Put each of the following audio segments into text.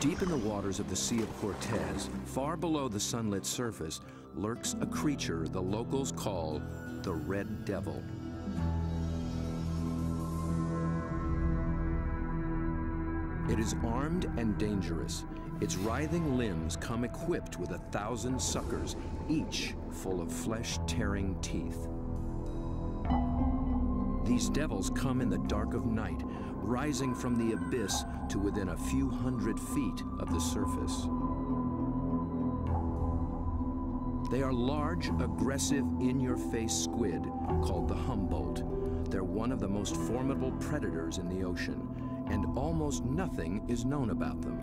Deep in the waters of the Sea of Cortez, far below the sunlit surface, lurks a creature the locals call the Red Devil. It is armed and dangerous. Its writhing limbs come equipped with 1,000 suckers, each full of flesh-tearing teeth. These devils come in the dark of night, rising from the abyss to within a few hundred feet of the surface. They are large, aggressive, in-your-face squid called the Humboldt. They're one of the most formidable predators in the ocean, and almost nothing is known about them.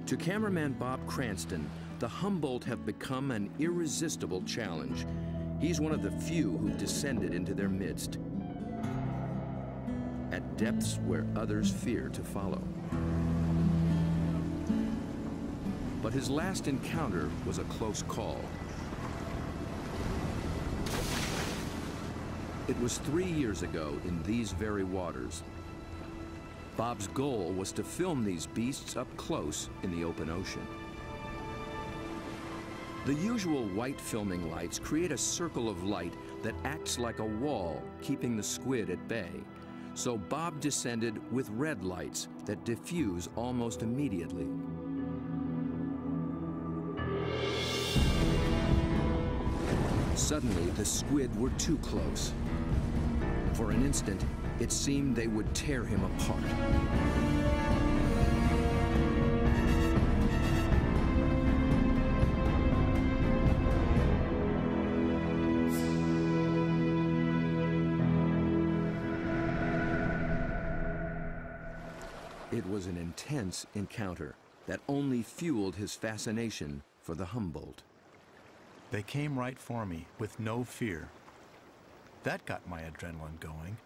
To cameraman Bob Cranston, the Humboldt have become an irresistible challenge. He's one of the few who've descended into their midst, at depths where others fear to follow. But his last encounter was a close call. It was 3 years ago in these very waters. Bob's goal was to film these beasts up close in the open ocean. The usual white filming lights create a circle of light that acts like a wall, keeping the squid at bay. So Bob descended with red lights that diffuse almost immediately. Suddenly, the squid were too close. For an instant, it seemed they would tear him apart. It was an intense encounter that only fueled his fascination for the Humboldt. They came right for me with no fear. That got my adrenaline going.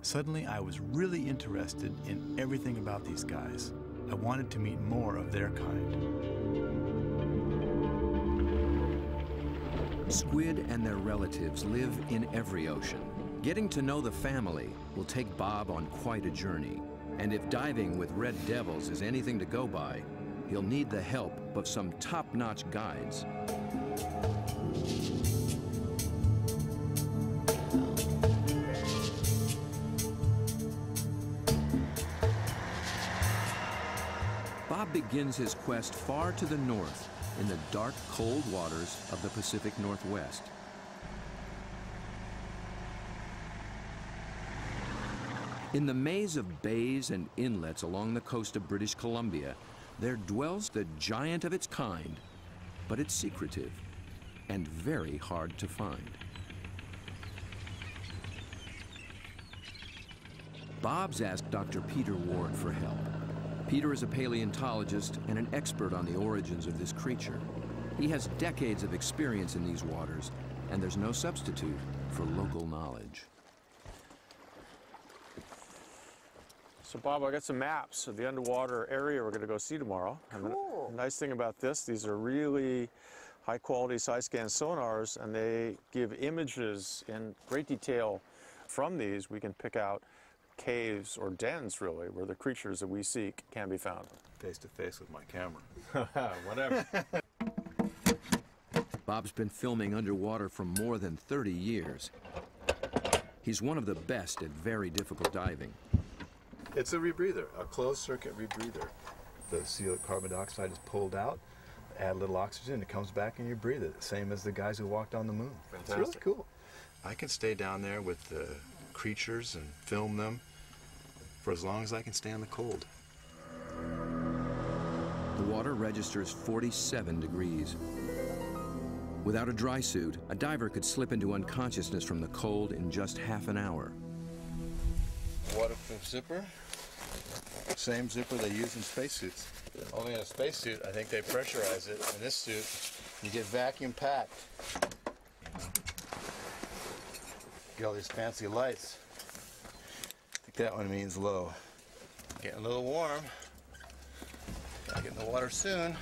Suddenly, I was really interested in everything about these guys. I wanted to meet more of their kind. Squid and their relatives live in every ocean. Getting to know the family will take Bob on quite a journey. And if diving with red devils is anything to go by, he'll need the help of some top-notch guides. Bob begins his quest far to the north in the dark, cold waters of the Pacific Northwest. In the maze of bays and inlets along the coast of British Columbia, there dwells the giant of its kind, but it's secretive and very hard to find. Bob's asked Dr. Peter Ward for help. Peter is a paleontologist and an expert on the origins of this creature. He has decades of experience in these waters, and there's no substitute for local knowledge. So Bob, I got some maps of the underwater area we're going to go see tomorrow. Cool. And the nice thing about this, these are really high quality side scan sonars, and they give images in great detail. From these, we can pick out caves or dens, really, where the creatures that we seek can be found. Face to face with my camera. Whatever. Bob's been filming underwater for more than 30 years. He's one of the best at very difficult diving. It's a rebreather, a closed circuit rebreather. The seal carbon dioxide is pulled out, add a little oxygen, it comes back and you breathe it, same as the guys who walked on the moon. Fantastic. It's really cool. I can stay down there with the creatures and film them for as long as I can stand the cold. The water registers 47 degrees. Without a dry suit, a diver could slip into unconsciousness from the cold in just half an hour. Waterproof zipper. Same zipper they use in spacesuits. Only in a spacesuit, I think they pressurize it. In this suit, you get vacuum packed. Get all these fancy lights. I think that one means low. Getting a little warm. Gotta get in the water soon.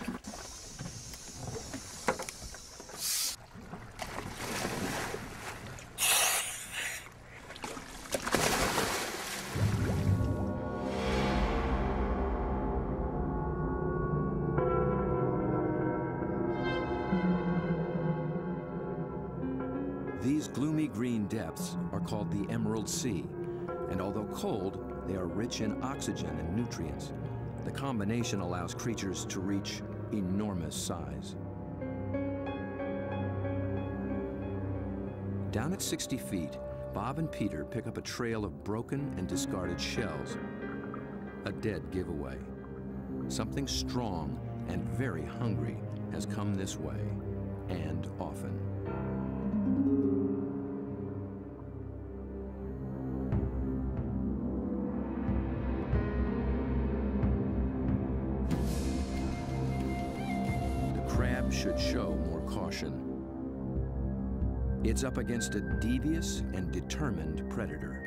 Those gloomy green depths are called the Emerald Sea, and although cold, they are rich in oxygen and nutrients. The combination allows creatures to reach enormous size. Down at 60 feet, Bob and Peter pick up a trail of broken and discarded shells. A dead giveaway. Something strong and very hungry has come this way, and often. The crab should show more caution. It's up against a devious and determined predator.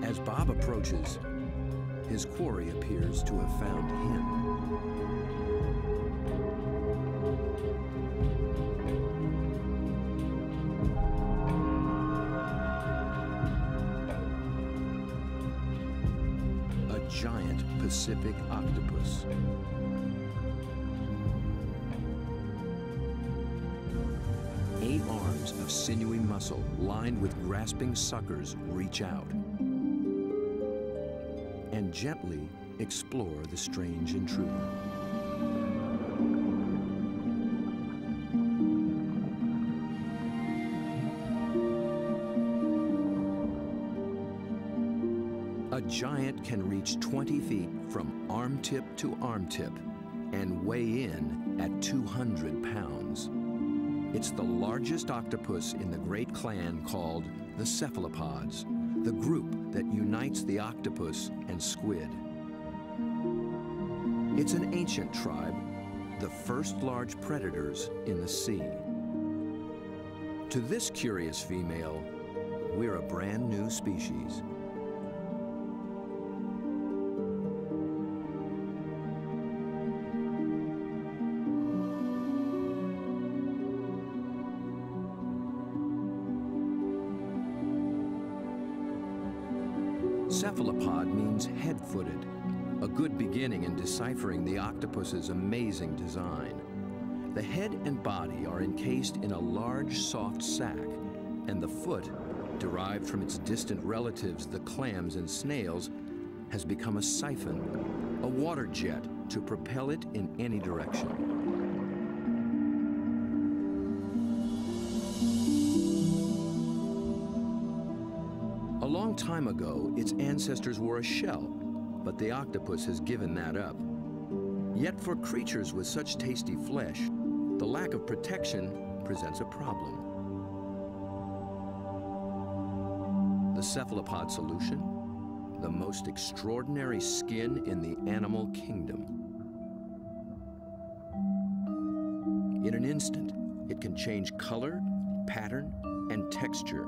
As Bob approaches, his quarry appears to have found him. A giant Pacific octopus. Eight arms of sinewy muscle lined with grasping suckers reach out and gently explore the strange intruder. A giant can reach 20 feet from arm tip to arm tip and weigh in at 200 pounds. It's the largest octopus in the great clan called the Cephalopods, the group that unites the octopus and squid. It's an ancient tribe, the first large predators in the sea. To this curious female, we're a brand new species. Cephalopod means head-footed, a good beginning in deciphering the octopus's amazing design. The head and body are encased in a large, soft sac, and the foot, derived from its distant relatives, the clams and snails, has become a siphon, a water jet to propel it in any direction. A long time ago, its ancestors were a shell, but the octopus has given that up. Yet for creatures with such tasty flesh, the lack of protection presents a problem. The cephalopod solution? The most extraordinary skin in the animal kingdom. In an instant, it can change color, pattern, and texture.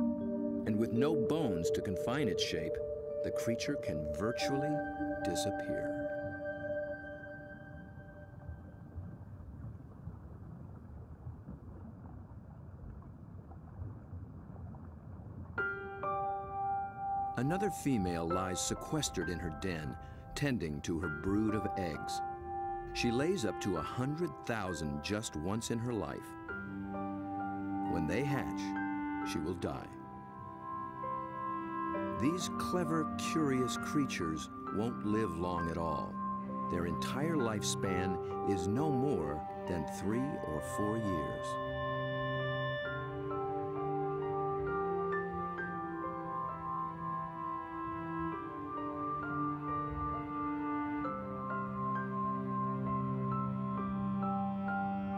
And with no bones to confine its shape, the creature can virtually disappear. Another female lies sequestered in her den, tending to her brood of eggs. She lays up to 100,000 just once in her life. When they hatch, she will die. These clever, curious creatures won't live long at all. Their entire lifespan is no more than 3 or 4 years.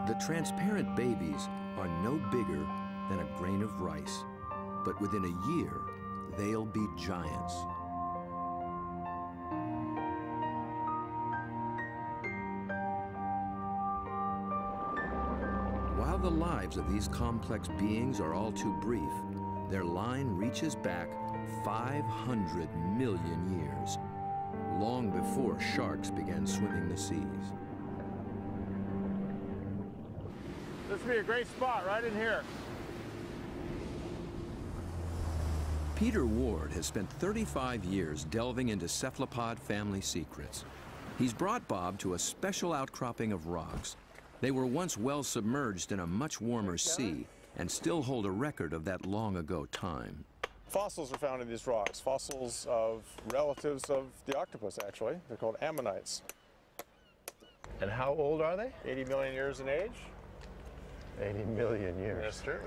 The transparent babies are no bigger than a grain of rice, but within a year, they'll be giants. the lives of these complex beings are all too brief, their line reaches back 500 million years, long before sharks began swimming the seas. This would be a great spot right in here. Peter Ward has spent 35 years delving into cephalopod family secrets. He's brought Bob to a special outcropping of rocks. They were once well submerged in a much warmer sea and still hold a record of that long ago time. Fossils are found in these rocks, fossils of relatives of the octopus, actually. They're called ammonites. And how old are they? 80 million years in age. 80 million years. That's true.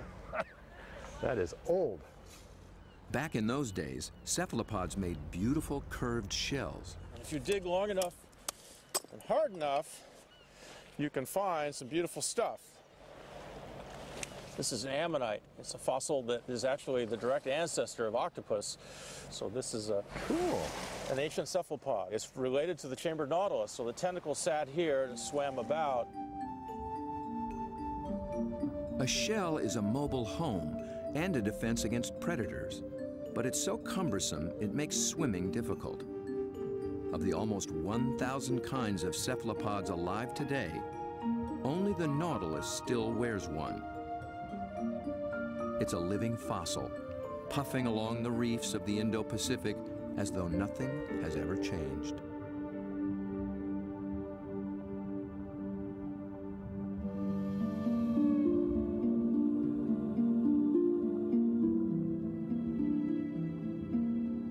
That is old. Back in those days, cephalopods made beautiful curved shells. If you dig long enough and hard enough, you can find some beautiful stuff. This is an ammonite. It's a fossil that is actually the direct ancestor of octopus. So this is an ancient cephalopod. It's related to the chambered nautilus. So the tentacles sat here and swam about. A shell is a mobile home and a defense against predators, but it's so cumbersome it makes swimming difficult. Of the almost 1,000 kinds of cephalopods alive today, only the nautilus still wears one. It's a living fossil, puffing along the reefs of the Indo-Pacific as though nothing has ever changed.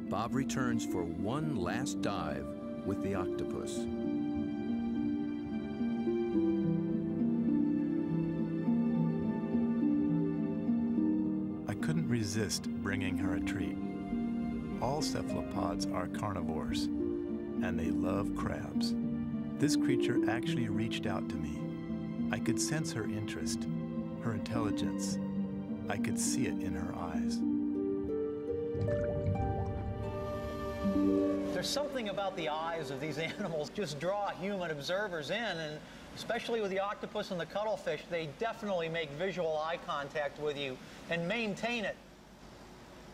Bob returns for one last dive with the octopus. I couldn't resist bringing her a treat. All cephalopods are carnivores, and they love crabs. This creature actually reached out to me. I could sense her interest, her intelligence. I could see it in her eyes. There's something about the eyes of these animals just draw human observers in, and especially with the octopus and the cuttlefish, they definitely make visual eye contact with you and maintain it.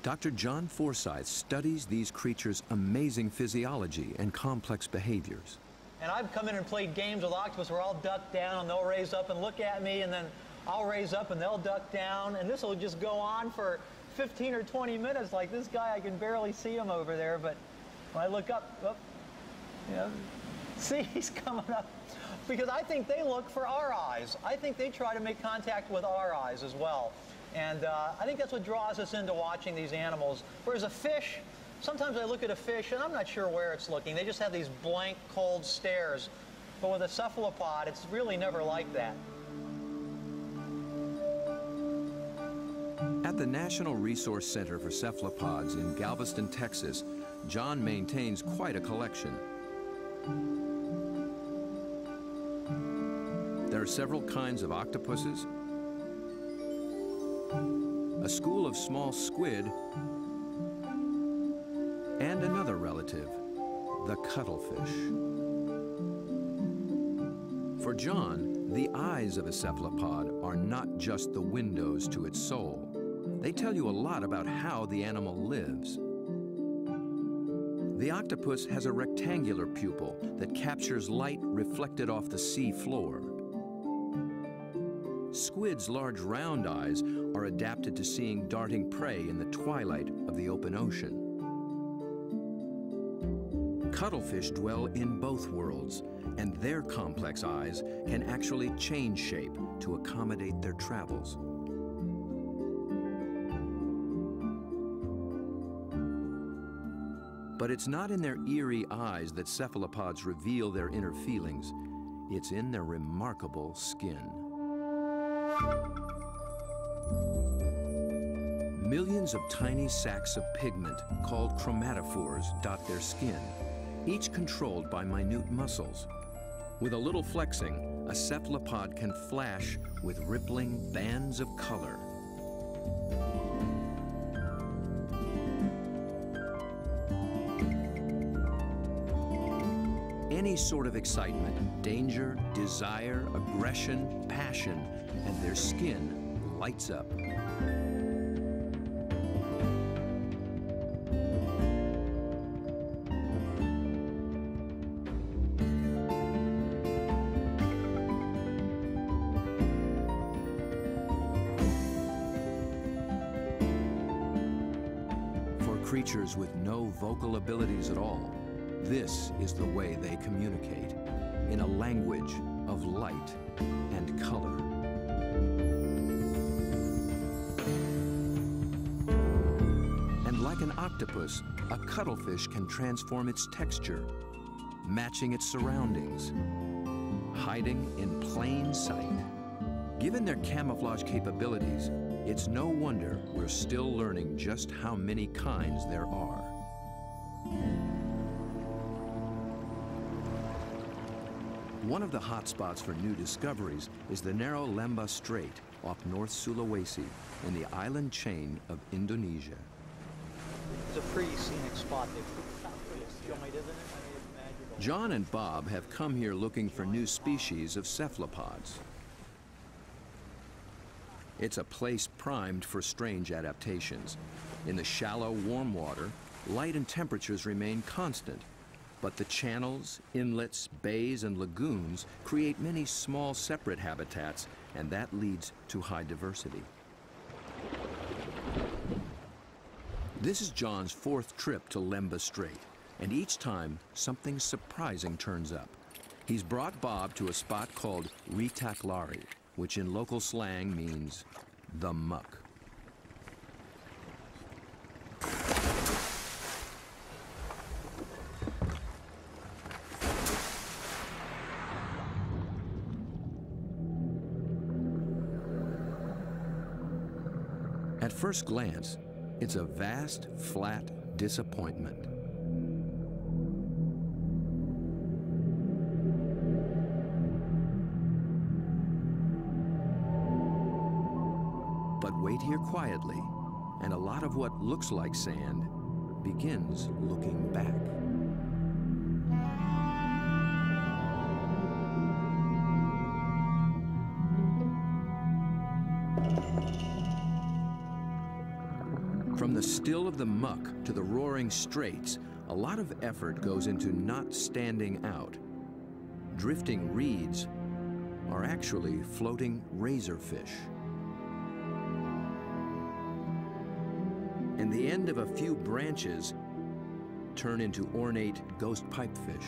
Dr. John Forsyth studies these creatures' amazing physiology and complex behaviors. And I've come in and played games with octopus where I'll duck down and they'll raise up and look at me, and then I'll raise up and they'll duck down, and this will just go on for 15 or 20 minutes. Like this guy, I can barely see him over there, but when I look up, you know, see, he's coming up. Because I think they look for our eyes. I think they try to make contact with our eyes as well. And I think that's what draws us into watching these animals. Whereas a fish, sometimes I look at a fish and I'm not sure where it's looking. They just have these blank, cold stares. But with a cephalopod, it's really never like that. At the National Resource Center for Cephalopods in Galveston, Texas, John maintains quite a collection. There are several kinds of octopuses, a school of small squid, and another relative, the cuttlefish. For John, the eyes of a cephalopod are not just the windows to its soul. They tell you a lot about how the animal lives. The octopus has a rectangular pupil that captures light reflected off the sea floor. Squid's large round eyes are adapted to seeing darting prey in the twilight of the open ocean. Cuttlefish dwell in both worlds, and their complex eyes can actually change shape to accommodate their travels. But it's not in their eerie eyes that cephalopods reveal their inner feelings. It's in their remarkable skin. Millions of tiny sacs of pigment, called chromatophores, dot their skin, each controlled by minute muscles. With a little flexing, a cephalopod can flash with rippling bands of color. any sort of excitement, danger, desire, aggression, passion, and their skin lights up. Creatures with no vocal abilities at all, this is the way they communicate, in a language of light and color. And like an octopus, a cuttlefish can transform its texture, matching its surroundings, hiding in plain sight. Given their camouflage capabilities, it's no wonder we're still learning just how many kinds there are. One of the hot spots for new discoveries is the narrow Lembah Strait off North Sulawesi in the island chain of Indonesia. It's a pretty scenic spot. It's not really a joint, isn't it? I mean, it's magical. John and Bob have come here looking for new species of cephalopods. It's a place primed for strange adaptations. In the shallow, warm water, light and temperatures remain constant, but the channels, inlets, bays, and lagoons create many small, separate habitats, and that leads to high diversity. This is John's fourth trip to Lembah Strait, and each time, something surprising turns up. He's brought Bob to a spot called Ritaklari, which in local slang means the muck. At first glance, it's a vast, flat disappointment. But wait here quietly, and a lot of what looks like sand begins looking back. From the still of the muck to the roaring straits, a lot of effort goes into not standing out. Drifting reeds are actually floating razorfish. And the end of a few branches turn into ornate ghost pipefish.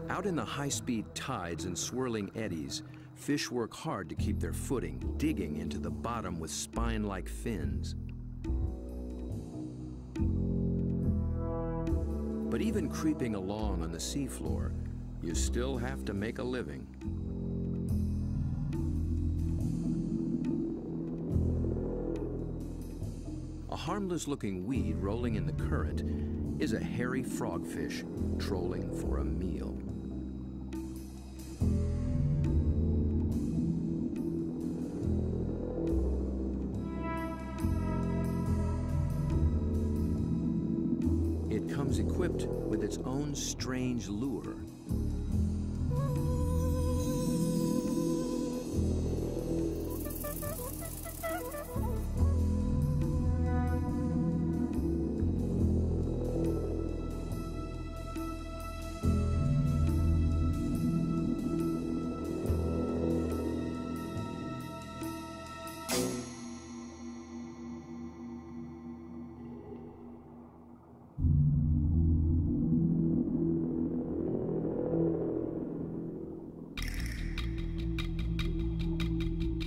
Out in the high-speed tides and swirling eddies, fish work hard to keep their footing, digging into the bottom with spine-like fins. But even creeping along on the seafloor, you still have to make a living. A harmless-looking weed rolling in the current is a hairy frogfish trolling for a meal. It comes equipped with its own strange lure.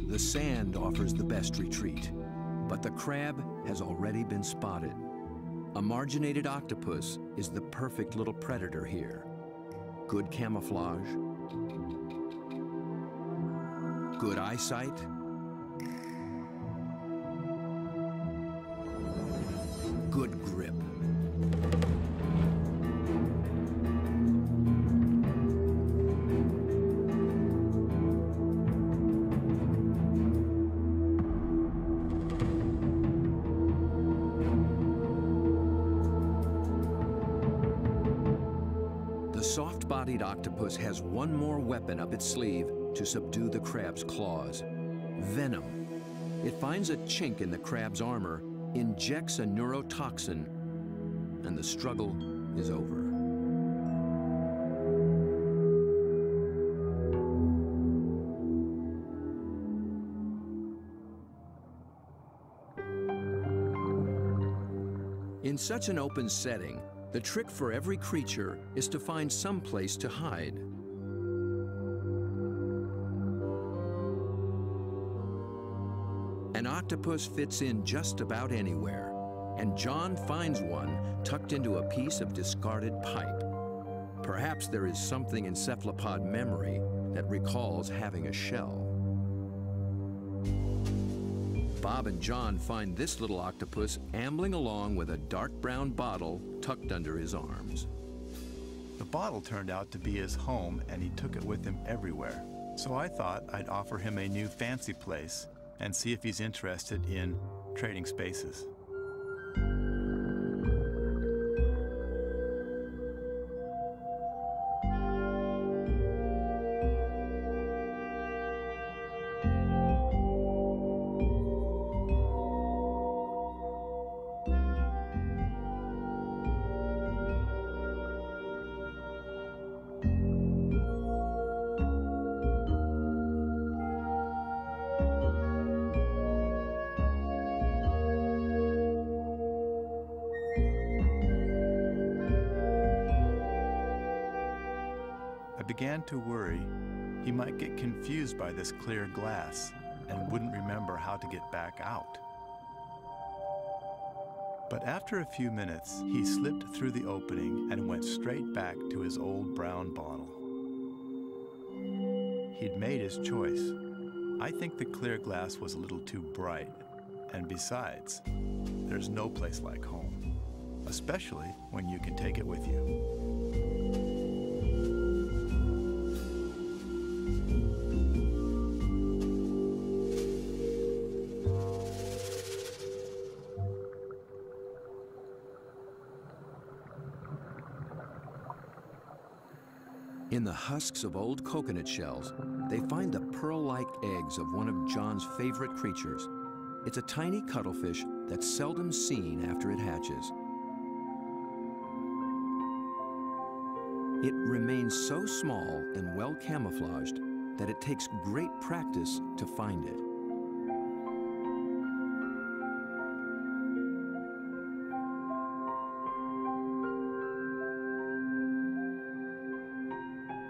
The sand offers the best retreat, but the crab has already been spotted. A marginated octopus is the perfect little predator here. Good camouflage, good eyesight, good grip. full-bodied octopus has one more weapon up its sleeve to subdue the crab's claws: venom. It finds a chink in the crab's armor, injects a neurotoxin, and the struggle is over. In such an open setting, the trick for every creature is to find some place to hide. An octopus fits in just about anywhere, and John finds one tucked into a piece of discarded pipe. Perhaps there is something in cephalopod memory that recalls having a shell. Bob and John find this little octopus ambling along with a dark brown bottle tucked under his arms. The bottle turned out to be his home, and he took it with him everywhere. So I thought I'd offer him a new fancy place and see if he's interested in trading spaces. Began to worry he might get confused by this clear glass and wouldn't remember how to get back out. But after a few minutes, he slipped through the opening and went straight back to his old brown bottle. He'd made his choice. I think the clear glass was a little too bright, and besides, there's no place like home, especially when you can take it with you. In the husks of old coconut shells, they find the pearl-like eggs of one of John's favorite creatures. It's a tiny cuttlefish that's seldom seen after it hatches. It remains so small and well camouflaged that it takes great practice to find it.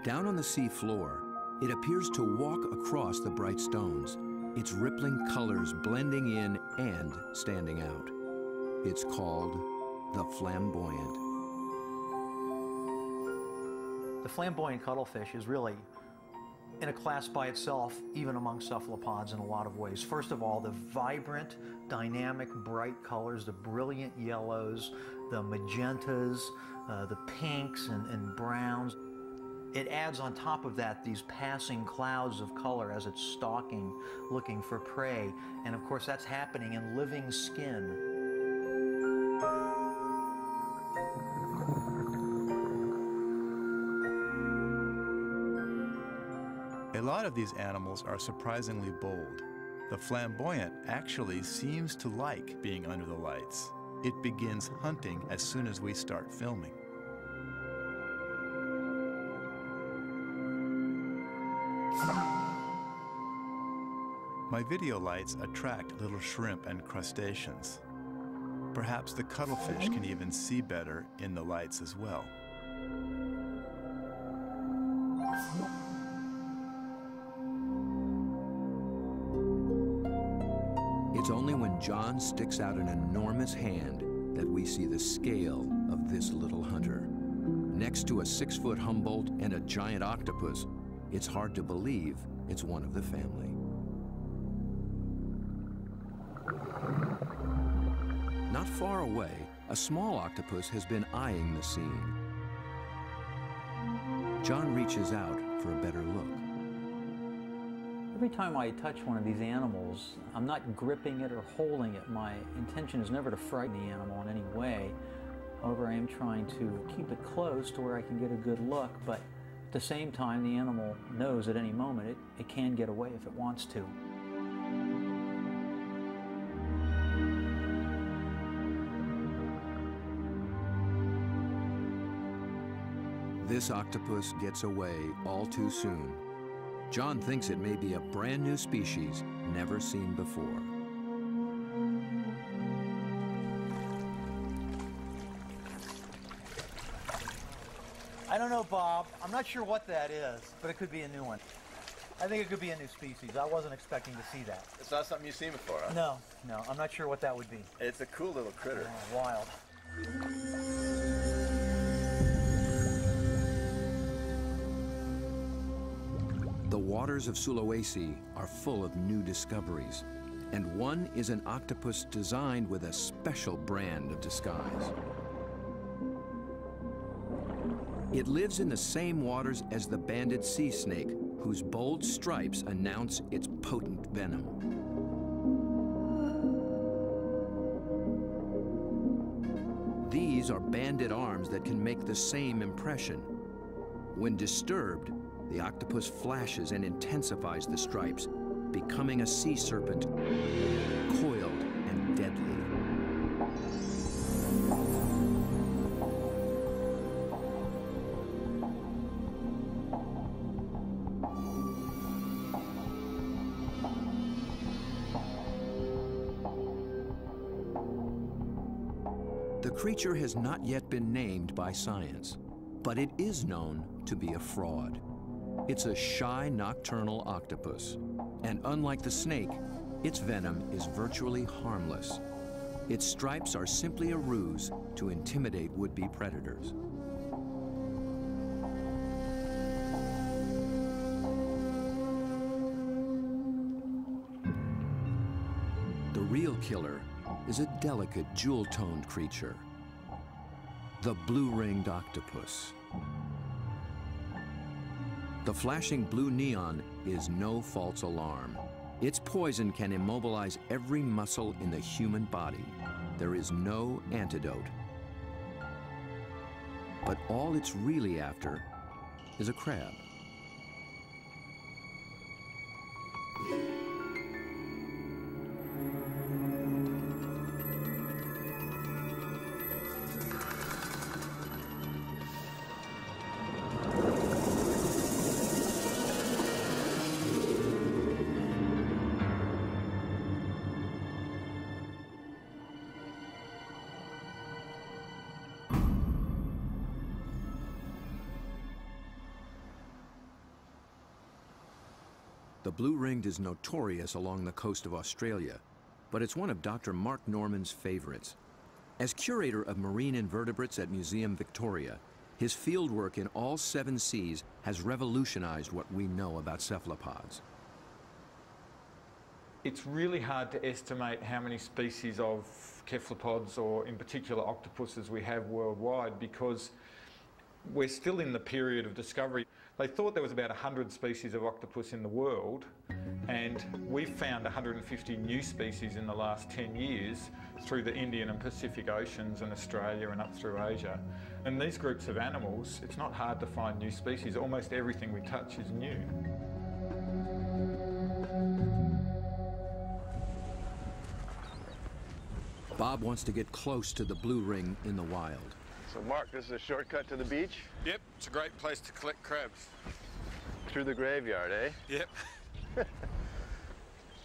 Down on the sea floor, it appears to walk across the bright stones, its rippling colors blending in and standing out. It's called the flamboyant. The flamboyant cuttlefish is really in a class by itself, even among cephalopods in a lot of ways. First of all, the vibrant, dynamic, bright colors, the brilliant yellows, the magentas, the pinks and browns. It adds on top of that these passing clouds of color as it's stalking, looking for prey. And of course, that's happening in living skin. A lot of these animals are surprisingly bold. The flamboyant actually seems to like being under the lights. It begins hunting as soon as we start filming. My video lights attract little shrimp and crustaceans. Perhaps the cuttlefish can even see better in the lights as well. It's only when John sticks out an enormous hand that we see the scale of this little hunter. Next to a 6-foot Humboldt and a giant octopus, it's hard to believe it's one of the family. Not far away, a small octopus has been eyeing the scene. John reaches out for a better look. Every time I touch one of these animals, I'm not gripping it or holding it. My intention is never to frighten the animal in any way. However, I am trying to keep it close to where I can get a good look, but At the same time, the animal knows at any moment it can get away if it wants to. This octopus gets away all too soon. John thinks it may be a brand new species never seen before. I don't know, Bob. I'm not sure what that is, but it could be a new one. I think it could be a new species. I wasn't expecting to see that. It's not something you've seen before, huh? No, no, I'm not sure what that would be. It's a cool little critter. Oh, wild. The waters of Sulawesi are full of new discoveries, and one is an octopus designed with a special brand of disguise. It lives in the same waters as the banded sea snake, whose bold stripes announce its potent venom. These are banded arms that can make the same impression. When disturbed, the octopus flashes and intensifies the stripes, becoming a sea serpent, coiled and deadly. The creature has not yet been named by science, but it is known to be a fraud. It's a shy nocturnal octopus, and unlike the snake, its venom is virtually harmless. Its stripes are simply a ruse to intimidate would-be predators. The real killer is a delicate, jewel-toned creature, the blue-ringed octopus. The flashing blue neon is no false alarm. Its poison can immobilize every muscle in the human body. There is no antidote. But all it's really after is a crab. The blue-ringed is notorious along the coast of Australia, but it's one of Dr. Mark Norman's favorites. As curator of marine invertebrates at Museum Victoria, his fieldwork in all 7 seas has revolutionized what we know about cephalopods. It's really hard to estimate how many species of cephalopods, or in particular octopuses, we have worldwide, because we're still in the period of discovery. They thought there was about 100 species of octopus in the world, and we've found 150 new species in the last 10 years through the Indian and Pacific Oceans and Australia and up through Asia. And these groups of animals, it's not hard to find new species. Almost everything we touch is new. Bob wants to get close to the blue ring in the wild. So Mark, this is a shortcut to the beach? Yep, it's a great place to collect crabs. Through the graveyard, eh? Yep.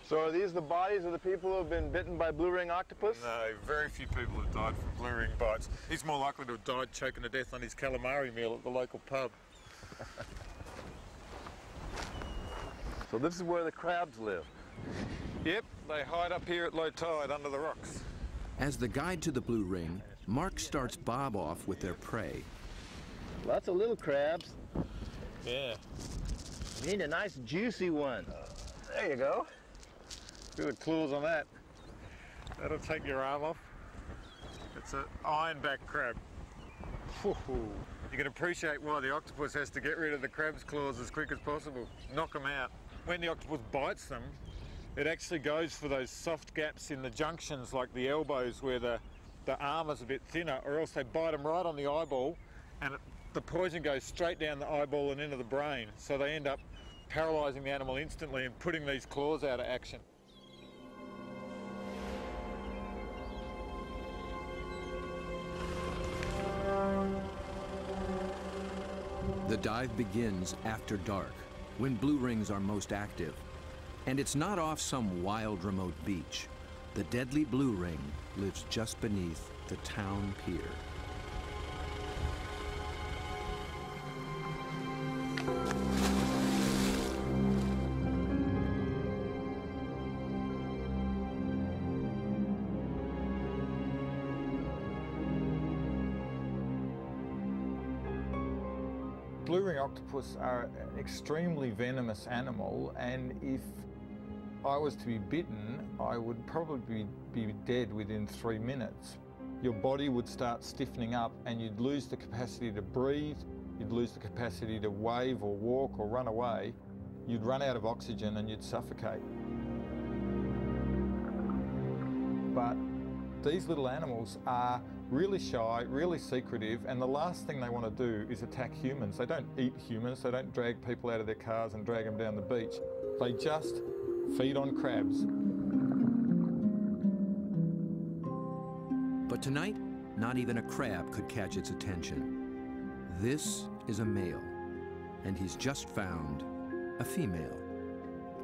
So are these the bodies of the people who have been bitten by blue ring octopus? No, very few people have died from blue ring bites. He's more likely to have died choking to death on his calamari meal at the local pub. So this is where the crabs live? Yep, they hide up here at low tide under the rocks. As the guide to the blue ring, Mark starts Bob off with their prey. Lots of little crabs. Yeah. You need a nice juicy one. There you go. Look at the claws on that. That'll take your arm off. It's an ironback crab. You can appreciate why the octopus has to get rid of the crab's claws as quick as possible. Knock them out. When the octopus bites them, it actually goes for those soft gaps in the junctions, like the elbows where the arm is a bit thinner, or else they bite them right on the eyeball and it the poison goes straight down the eyeball and into the brain, so they end up paralysing the animal instantly and putting these claws out of action. The dive begins after dark, when blue rings are most active. And it's not off some wild, remote beach. The deadly blue ring lives just beneath the town pier. Blue ring octopus are an extremely venomous animal, and if I was to be bitten, I would probably be dead within 3 minutes. Your body would start stiffening up and you'd lose the capacity to breathe, you'd lose the capacity to wave or walk or run away, you'd run out of oxygen and you'd suffocate. But these little animals are really shy, really secretive, and the last thing they want to do is attack humans. They don't eat humans, they don't drag people out of their cars and drag them down the beach. They just feed on crabs. But tonight, not even a crab could catch its attention. This is a male, and he's just found a female.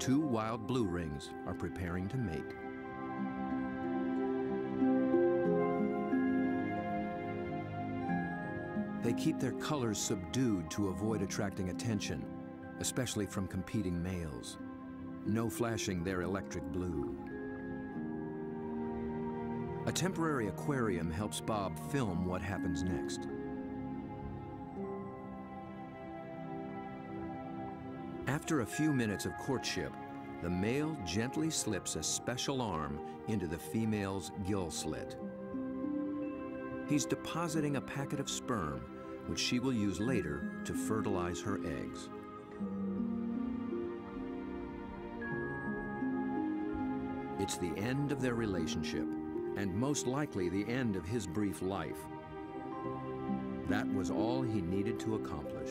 2 wild blue rings are preparing to mate. They keep their colors subdued to avoid attracting attention, especially from competing males. No flashing their electric blue. A temporary aquarium helps Bob film what happens next. After a few minutes of courtship, the male gently slips a special arm into the female's gill slit. He's depositing a packet of sperm, which she will use later to fertilize her eggs. It's the end of their relationship, and most likely the end of his brief life. That was all he needed to accomplish.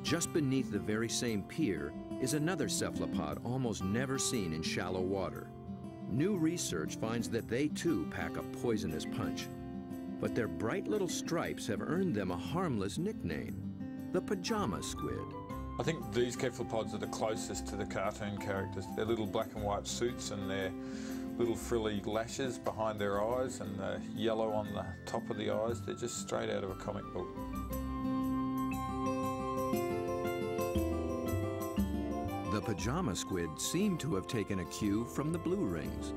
Just beneath the very same pier is another cephalopod almost never seen in shallow water. New research finds that they too pack a poisonous punch. But their bright little stripes have earned them a harmless nickname, the pajama squid. I think these cephalopods are the closest to the cartoon characters. Their little black and white suits and their little frilly lashes behind their eyes and the yellow on the top of the eyes. They're just straight out of a comic book. The pajama squid seem to have taken a cue from the blue rings.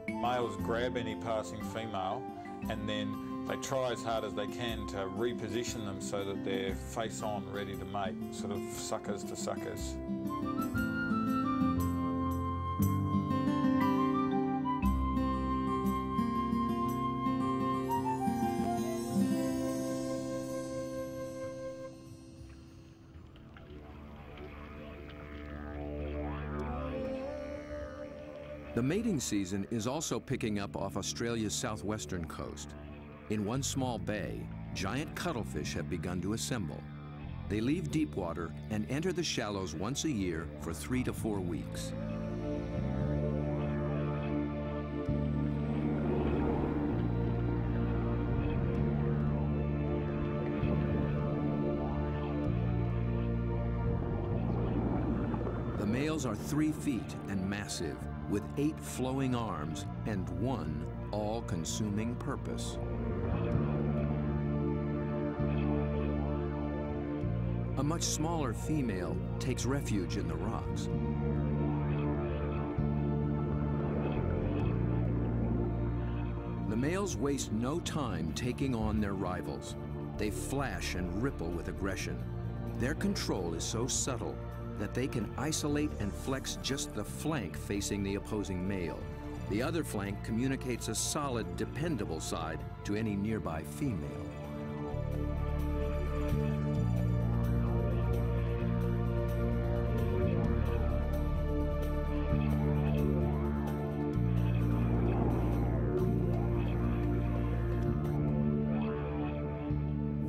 Males grab any passing female and then they try as hard as they can to reposition them so that they're face on, ready to mate, sort of suckers to suckers. The mating season is also picking up off Australia's southwestern coast. In one small bay, giant cuttlefish have begun to assemble. They leave deep water and enter the shallows once a year for 3 to 4 weeks. The males are 3 feet and massive, with 8 flowing arms and 1 all-consuming purpose. A much smaller female takes refuge in the rocks. The males waste no time taking on their rivals. They flash and ripple with aggression. Their control is so subtle that they can isolate and flex just the flank facing the opposing male. The other flank communicates a solid, dependable side to any nearby female.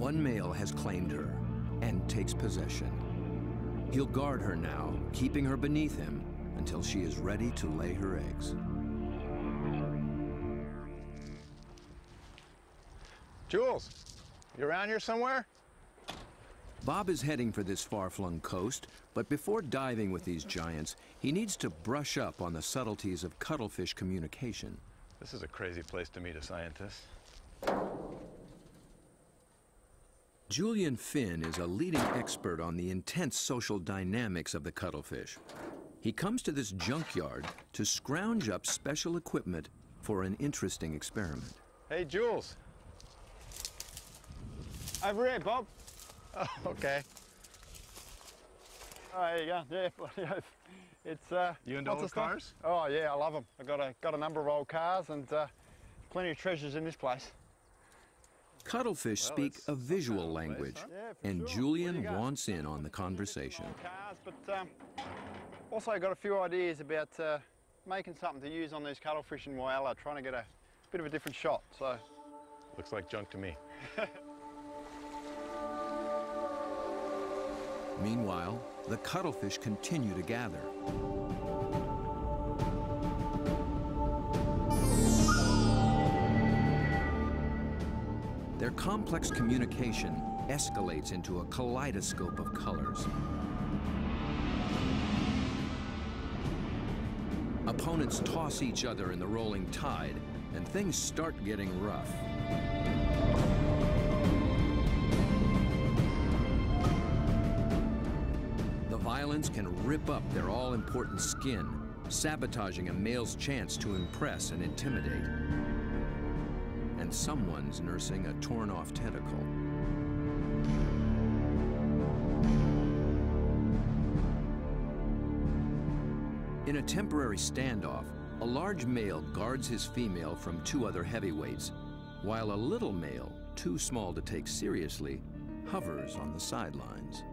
One male has claimed her and takes possession. He'll guard her now, keeping her beneath him until she is ready to lay her eggs. Jules, you around here somewhere? Bob is heading for this far-flung coast, but before diving with these giants, he needs to brush up on the subtleties of cuttlefish communication. This is a crazy place to meet a scientist. Julian Finn is a leading expert on the intense social dynamics of the cuttlefish. He comes to this junkyard to scrounge up special equipment for an interesting experiment. Hey, Jules. Over here, Bob. Oh, okay. Oh, there you go. Yeah, it's You into lots old of stuff. cars? Oh yeah, I love them. I've got a number of old cars and plenty of treasures in this place. Cuttlefish speak a visual language, Yeah, for and sure. Julian Where do you go? wants in on the conversation. Old cars, but also got a few ideas about making something to use on these cuttlefish in Whyalla, trying to get a bit of a different shot. So Looks like junk to me. Meanwhile, the cuttlefish continue to gather. Their complex communication escalates into a kaleidoscope of colors. Opponents toss each other in the rolling tide, and things start getting rough. The violence can rip up their all-important skin, sabotaging a male's chance to impress and intimidate. And someone's nursing a torn-off tentacle. In a temporary standoff, a large male guards his female from two other heavyweights, while a little male, too small to take seriously, hovers on the sidelines.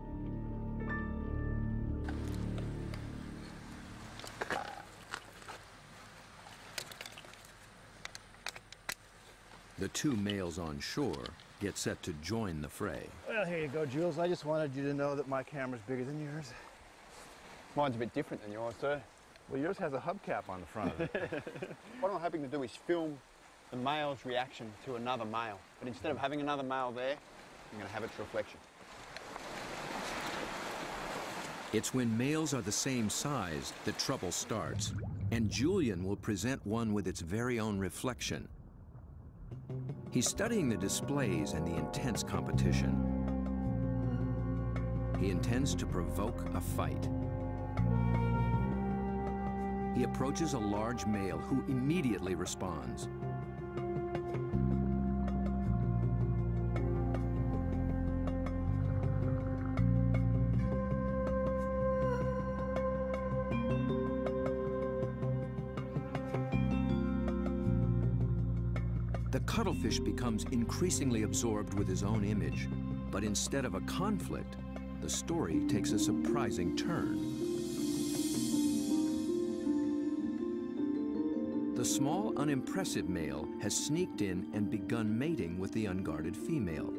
The two males on shore get set to join the fray. well, here you go, Jules. I just wanted you to know that my camera's bigger than yours. Mine's a bit different than yours, too. Well, yours has a hubcap on the front of it. What I'm hoping to do is film the male's reaction to another male. But instead of having another male there, I'm going to have its reflection. It's when males are the same size that trouble starts, and Julian will present one with its very own reflection. He's studying the displays and the intense competition. He intends to provoke a fight. He approaches a large male who immediately responds. The cuttlefish becomes increasingly absorbed with his own image, but instead of a conflict, the story takes a surprising turn. The small, unimpressive male has sneaked in and begun mating with the unguarded female.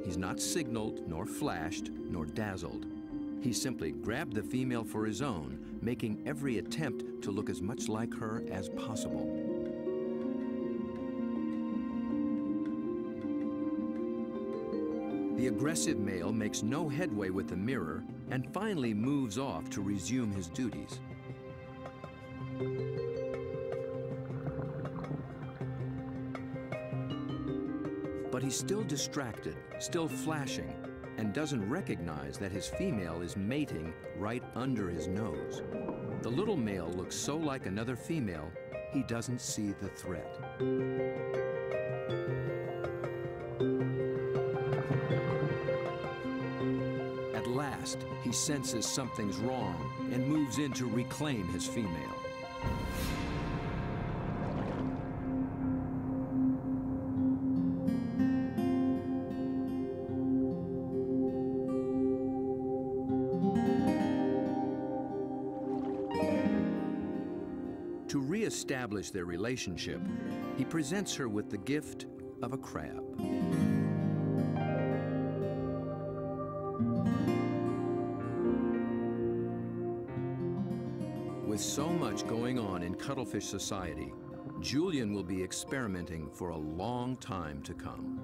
He's not signaled, nor flashed, nor dazzled. He simply grabbed the female for his own, making every attempt to look as much like her as possible. The aggressive male makes no headway with the mirror and finally moves off to resume his duties. But he's still distracted, still flashing, and doesn't recognize that his female is mating right under his nose. The little male looks so like another female, he doesn't see the threat. At last, he senses something's wrong and moves in to reclaim his female. To re-establish their relationship, he presents her with the gift of a crab. With so much going on in cuttlefish society, Julian will be experimenting for a long time to come.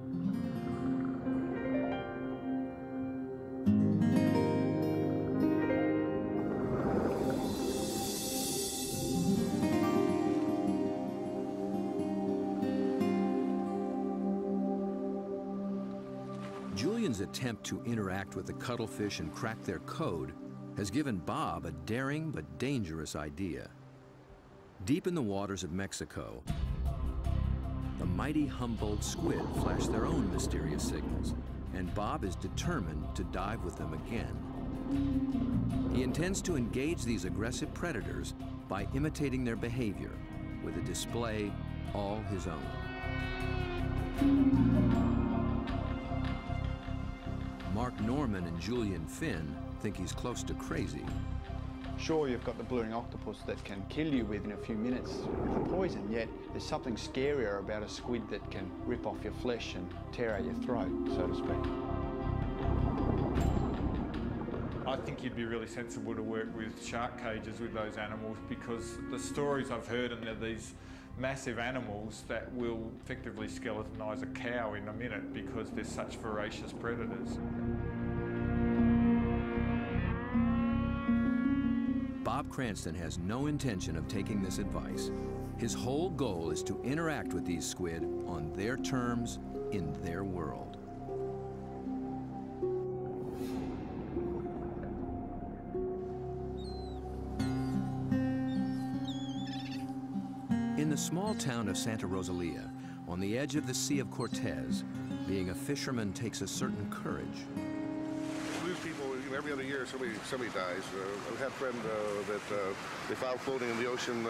Julian's attempt to interact with the cuttlefish and crack their code has given Bob a daring but dangerous idea. Deep in the waters of Mexico, the mighty Humboldt squid flash their own mysterious signals, and Bob is determined to dive with them again. He intends to engage these aggressive predators by imitating their behavior with a display all his own. Mark Norman and Julian Finn think he's close to crazy. Sure, you've got the blueing octopus that can kill you within a few minutes with the poison, yet there's something scarier about a squid that can rip off your flesh and tear out your throat, so to speak. I think you'd be really sensible to work with shark cages with those animals, because the stories I've heard are these massive animals that will effectively skeletonise a cow in a minute because they're such voracious predators. Bob Cranston has no intention of taking this advice. His whole goal is to interact with these squid on their terms, in their world. In the small town of Santa Rosalia, on the edge of the Sea of Cortez, being a fisherman takes a certain courage. Lose people, every other year somebody dies. I had a friend that they found floating in the ocean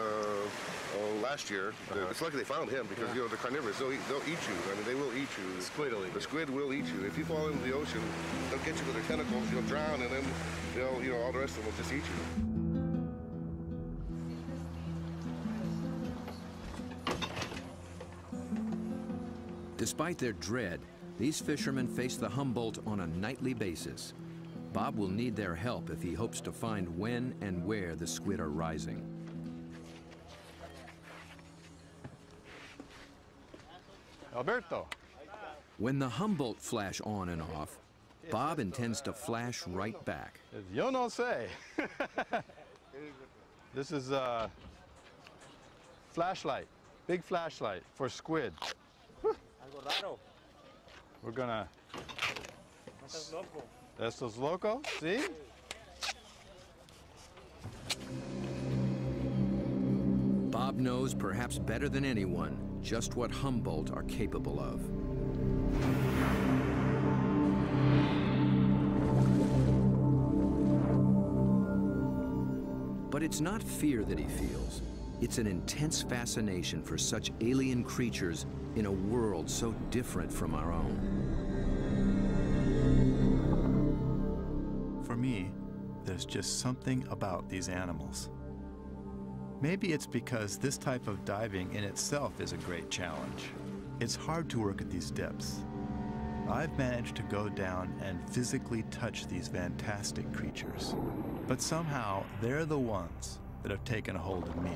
last year. It's lucky they found him because, they're carnivorous. They'll eat you. I mean, they will eat you. The squid will eat you. If you fall into the ocean, they'll get you with their tentacles, you'll drown, and then all the rest of them will just eat you. Despite their dread, these fishermen face the Humboldt on a nightly basis. Bob will need their help if he hopes to find when and where the squid are rising. Alberto. When the Humboldt flash on and off, Bob intends to flash right back. Yo no sé. This is a flashlight, big flashlight for squid. We're gonna... Estos locos, see? Bob knows perhaps better than anyone just what Humboldt are capable of. But it's not fear that he feels. It's an intense fascination for such alien creatures in a world so different from our own. For me, there's just something about these animals. Maybe it's because this type of diving in itself is a great challenge. It's hard to work at these depths. I've managed to go down and physically touch these fantastic creatures, but somehow they're the ones that have taken a hold of me.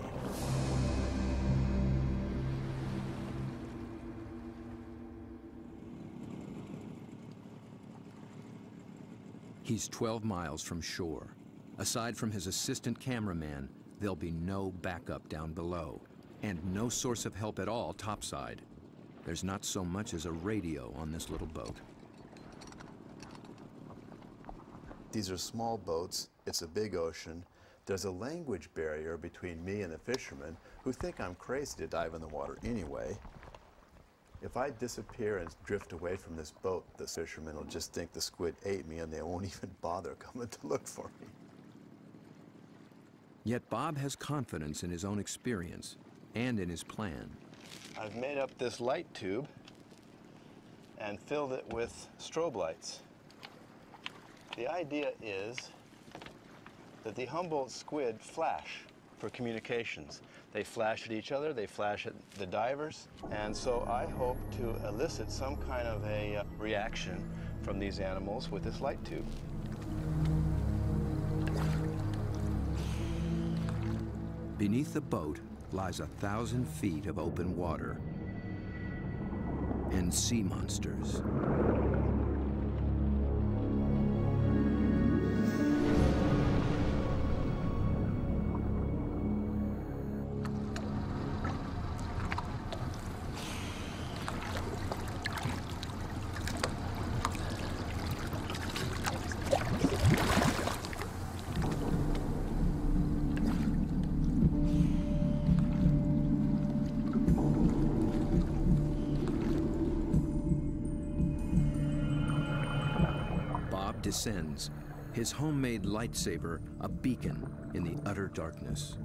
He's 12 miles from shore. Aside from his assistant cameraman, there'll be no backup down below, and no source of help at all topside. There's not so much as a radio on this little boat. These are small boats, it's a big ocean. There's a language barrier between me and the fishermen who think I'm crazy to dive in the water anyway. If I disappear and drift away from this boat, the fishermen will just think the squid ate me and they won't even bother coming to look for me. Yet Bob has confidence in his own experience and in his plan. I've made up this light tube and filled it with strobe lights. The idea is that the Humboldt squid flash for communications. They flash at each other, they flash at the divers, and so I hope to elicit some kind of a reaction from these animals with this light tube. Beneath the boat lies 1,000 feet of open water and sea monsters. Descends, his homemade lightsaber a beacon in the utter darkness.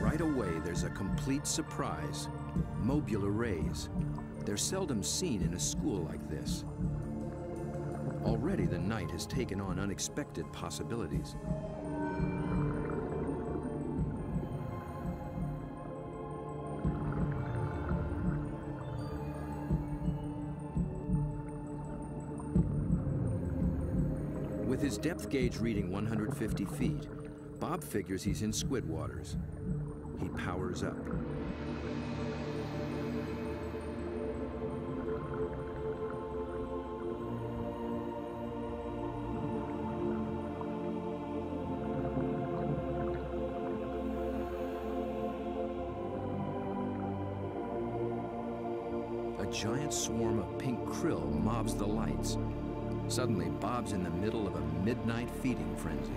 Right away, there's a complete surprise. Mobula rays. They're seldom seen in a school like this. Already the night has taken on unexpected possibilities. With his depth gauge reading 150 feet, Bob figures he's in squid waters. He powers up. A giant swarm of pink krill mobs the lights. Suddenly, Bob's in the middle of a midnight feeding frenzy.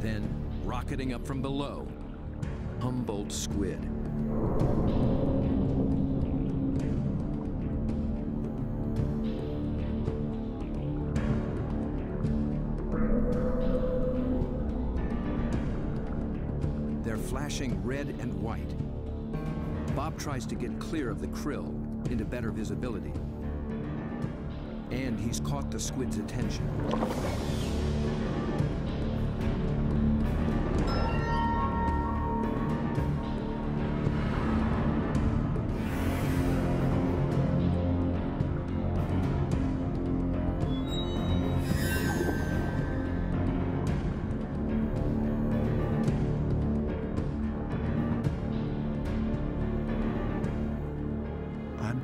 Then, rocketing up from below, Humboldt squid. Flashing red and white. Bob tries to get clear of the krill into better visibility. And he's caught the squid's attention.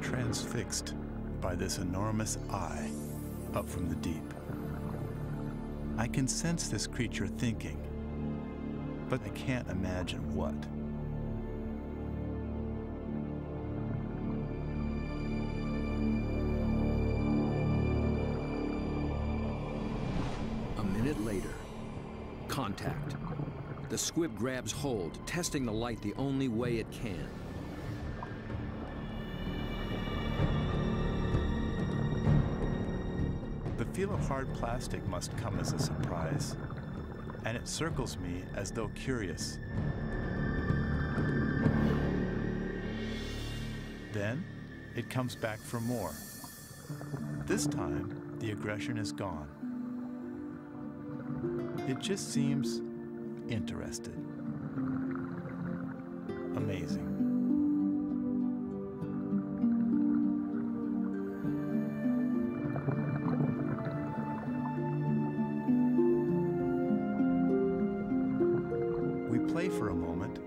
Transfixed by this enormous eye up from the deep. I can sense this creature thinking, but I can't imagine what. A minute later, contact. The squid grabs hold, testing the light the only way it can. The feel of hard plastic must come as a surprise, and it circles me as though curious. Then, it comes back for more. This time, the aggression is gone. It just seems interested. Amazing. Play for a moment.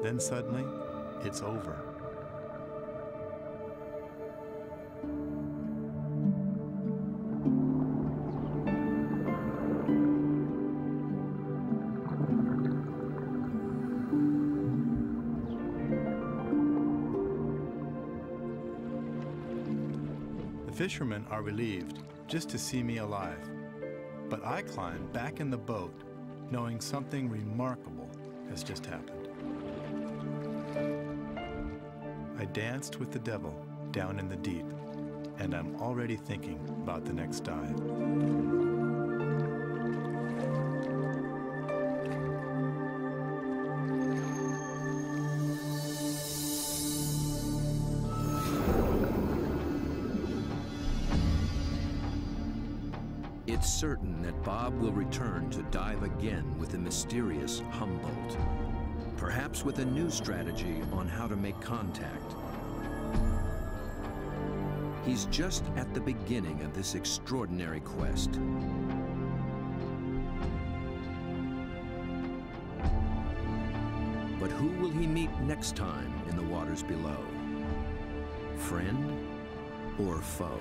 Then suddenly, it's over. The fishermen are relieved just to see me alive. But I climb back in the boat, knowing something remarkable has just happened. I danced with the devil down in the deep, and I'm already thinking about the next dive. it's certain that Bob will return to dive again with the mysterious Humboldt, perhaps with a new strategy on how to make contact. He's just at the beginning of this extraordinary quest. But who will he meet next time in the waters below? Friend or foe?